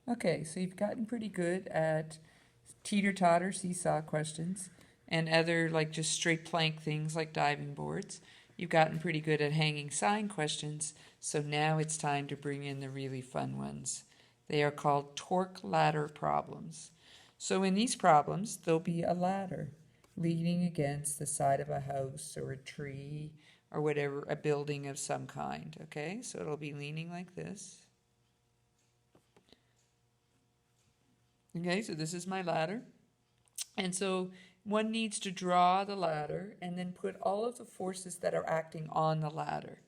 Okay, so you've gotten pretty good at teeter-totter seesaw questions and other like just straight plank things like diving boards. You've gotten pretty good at hanging sign questions, so now it's time to bring in the really fun ones. They are called torque ladder problems. So in these problems, there'll be a ladder leaning against the side of a house or a tree or whatever, a building of some kind, okay? So it'll be leaning like this. Okay, so this is my ladder. And so one needs to draw the ladder and then put all of the forces that are acting on the ladder.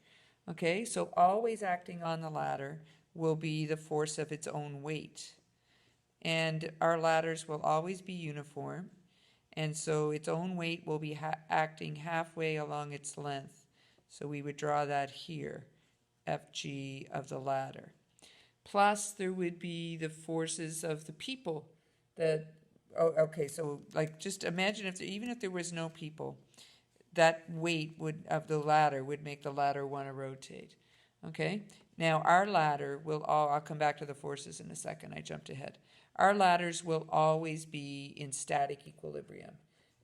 Okay, so always acting on the ladder will be the force of its own weight. And our ladders will always be uniform. And so its own weight will be acting halfway along its length. So we would draw that here, Fg of the ladder. Plus, there would be the forces of the people that, oh, okay, so like just imagine if, even if there was no people, that weight of the ladder would make the ladder want to rotate. Okay, now our ladder will I'll come back to the forces in a second, I jumped ahead. Our ladders will always be in static equilibrium.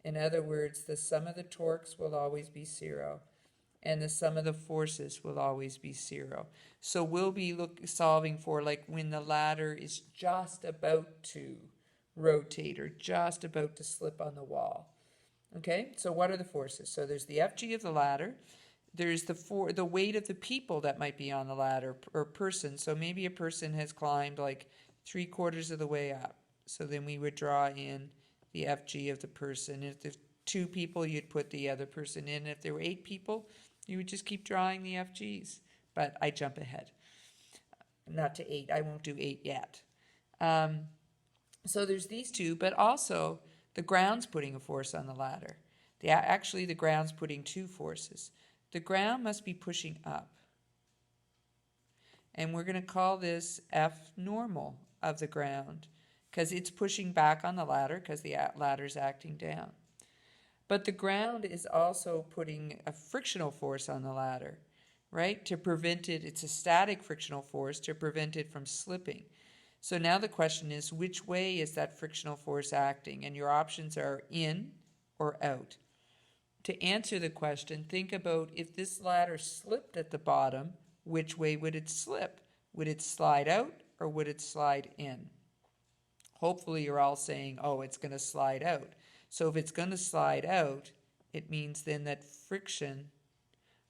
In other words, the sum of the torques will always be zero, and the sum of the forces will always be zero. So we'll be solving for like when the ladder is just about to rotate or just about to slip on the wall. Okay, so what are the forces? So there's the Fg of the ladder. There's the weight of the people that might be on the ladder or person. So maybe a person has climbed like 3/4 of the way up. So then we would draw in the Fg of the person. If there's 2 people, you'd put the other person in. If there were 8 people, you would just keep drawing the FGs. But I jump ahead. Not to 8. I won't do 8 yet. So there's these 2, but also the ground's putting a force on the ladder. Actually, the ground's putting 2 forces. The ground must be pushing up. And we're going to call this F normal of the ground because it's pushing back on the ladder because the ladder's acting down. But the ground is also putting a frictional force on the ladder, right? To prevent it, it's a static frictional force to prevent it from slipping. So now the question is, which way is that frictional force acting? And your options are in or out. To answer the question, think about if this ladder slipped at the bottom, which way would it slip? Would it slide out or would it slide in? Hopefully you're all saying, oh, it's going to slide out. So if it's going to slide out, it means then that friction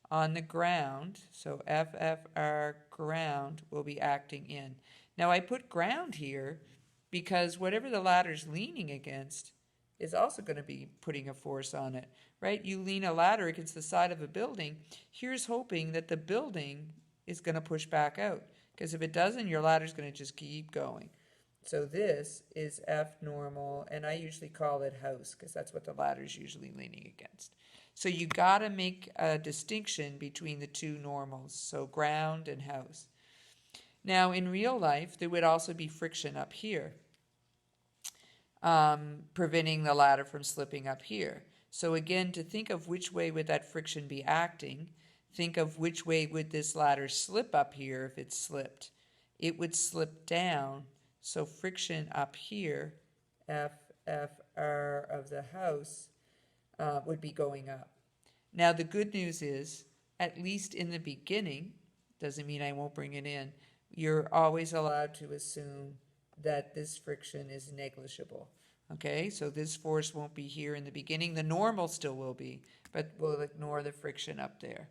on the ground, so FFR ground, will be acting in. Now I put ground here because whatever the ladder's leaning against is also going to be putting a force on it, right? You lean a ladder against the side of a building, here's hoping that the building is going to push back out, because if it doesn't, your ladder's going to just keep going. So this is F normal, and I usually call it house because that's what the ladder's usually leaning against. So you got to make a distinction between the 2 normals, so ground and house. Now in real life, there would also be friction up here, preventing the ladder from slipping up here. So again, to think of which way would that friction be acting, think of which way would this ladder slip up here if it slipped. It would slip down, so friction up here, FFR of the house, would be going up. Now the good news is, at least in the beginning, doesn't mean I won't bring it in, you're always allowed to assume that this friction is negligible. Okay, so this force won't be here in the beginning. The normal still will be, but we'll ignore the friction up there.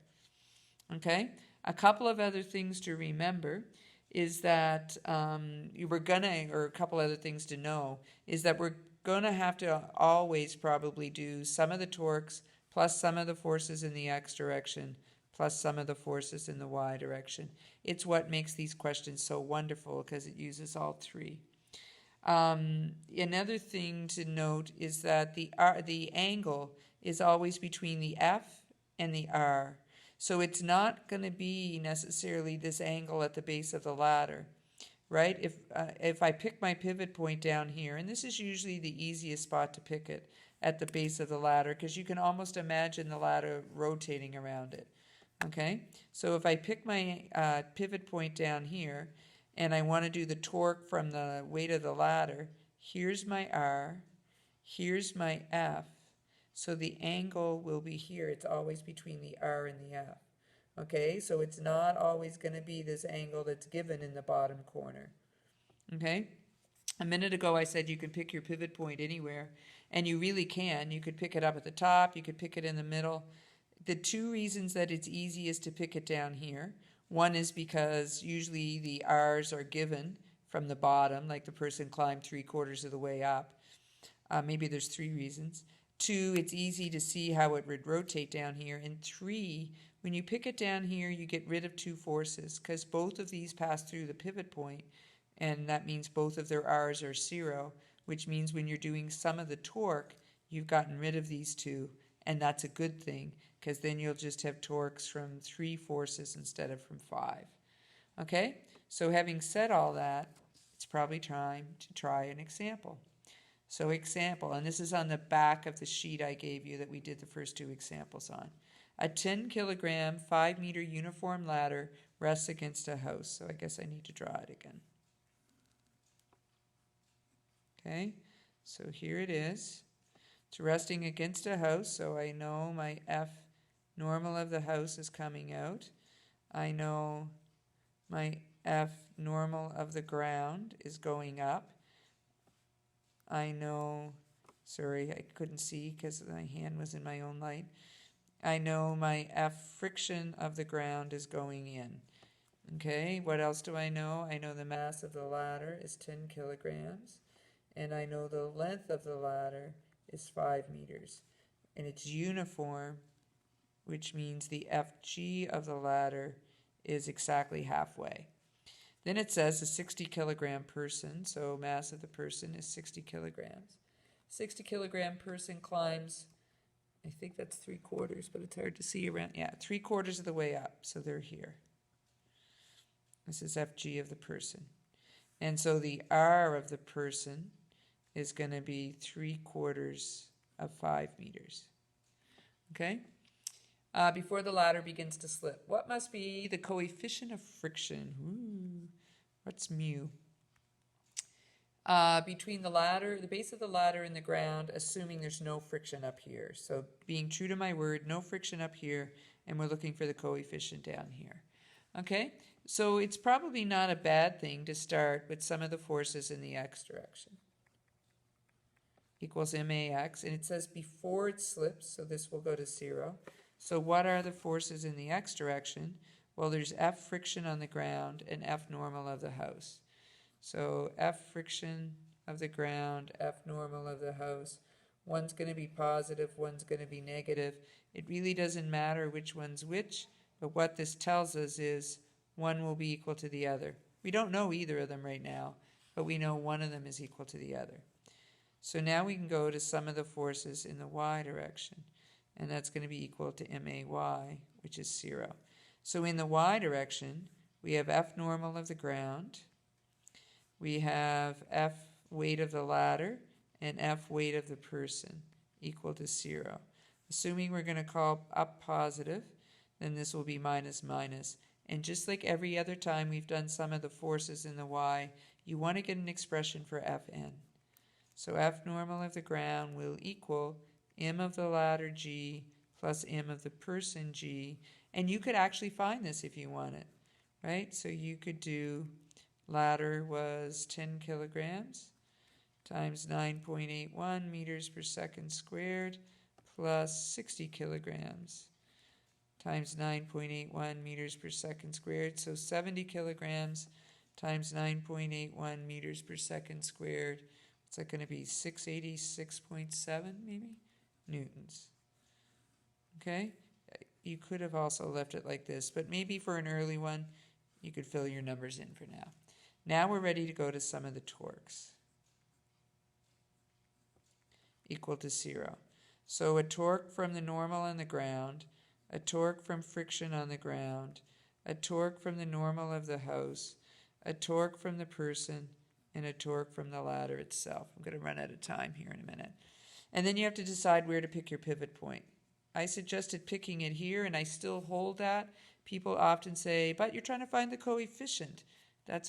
Okay, a couple of other things to remember is that or a couple other things to know, is that we're going to have to always probably do some of the torques plus some of the forces in the x direction plus some of the forces in the y direction. It's what makes these questions so wonderful because it uses all 3. Another thing to note is that the angle is always between the F and the R. So it's not going to be necessarily this angle at the base of the ladder, right? If I pick my pivot point down here, and this is usually the easiest spot to pick it, at the base of the ladder, because you can almost imagine the ladder rotating around it, okay? So if I pick my pivot point down here, and I want to do the torque from the weight of the ladder, here's my R, here's my F, so the angle will be here. It's always between the R and the F. Okay, so it's not always going to be this angle that's given in the bottom corner. Okay, a minute ago I said you could pick your pivot point anywhere, and you really can. You could pick it up at the top, you could pick it in the middle. The two reasons that it's easiest to pick it down here, one is because usually the R's are given from the bottom, like the person climbed 3/4 of the way up. Maybe there's 3 reasons. 2, it's easy to see how it would rotate down here. And 3, when you pick it down here, you get rid of 2 forces because both of these pass through the pivot point, and that means both of their R's are 0, which means when you're doing some of the torque, you've gotten rid of these 2, and that's a good thing because then you'll just have torques from 3 forces instead of from 5. Okay, so having said all that, it's probably time to try an example. So example, and this is on the back of the sheet I gave you that we did the first 2 examples on. A 10 kilogram, 5 meter uniform ladder rests against a house. So I guess I need to draw it again. Okay, so here it is. It's resting against a house, so I know my F normal of the house is coming out. I know my F normal of the ground is going up. I know, sorry, I couldn't see because my hand was in my own light. I know my F friction of the ground is going in. Okay, what else do I know? I know the mass of the ladder is 10 kilograms, and I know the length of the ladder is 5 meters. And it's uniform, which means the FG of the ladder is exactly halfway. Then it says a 60 kilogram person, so mass of the person is 60 kilograms. 60 kilogram person climbs, I think that's 3/4, but it's hard to see around. Yeah, 3/4 of the way up, so they're here. This is FG of the person. And so the R of the person is going to be 3/4 of 5 meters. Okay? Before the ladder begins to slip, what must be the coefficient of friction? Ooh, what's mu? Between the ladder, the base of the ladder and the ground, assuming there's no friction up here. So being true to my word, no friction up here, and we're looking for the coefficient down here. Okay, so it's probably not a bad thing to start with some of the forces in the x direction. Equals max, and it says before it slips, so this will go to 0. So what are the forces in the x direction? Well, there's F friction on the ground and F normal of the house. So F friction of the ground, F normal of the house. One's going to be positive, one's going to be negative. It really doesn't matter which one's which, but what this tells us is one will be equal to the other. We don't know either of them right now, but we know one of them is equal to the other. So now we can go to some of the forces in the y direction, and that's going to be equal to MAY, which is 0. So in the y direction, we have F normal of the ground, we have F weight of the ladder, and F weight of the person equal to 0. Assuming we're going to call up positive, then this will be minus minus. And just like every other time we've done some of the forces in the y, you want to get an expression for Fn. So F normal of the ground will equal m of the ladder g plus m of the person g. And you could actually find this if you wanted, right? So you could do ladder was 10 kilograms times 9.81 meters per second squared plus 60 kilograms times 9.81 meters per second squared. So 70 kilograms times 9.81 meters per second squared. What's that going to be? 686.7 maybe? Newtons. Okay? You could have also left it like this, but maybe for an early one, you could fill your numbers in for now. Now we're ready to go to some of the torques. Equal to 0. So a torque from the normal on the ground, a torque from friction on the ground, a torque from the normal of the house, a torque from the person, and a torque from the ladder itself. I'm going to run out of time here in a minute. And then you have to decide where to pick your pivot point. I suggested picking it here, and I still hold that. People often say, but you're trying to find the coefficient. That's okay.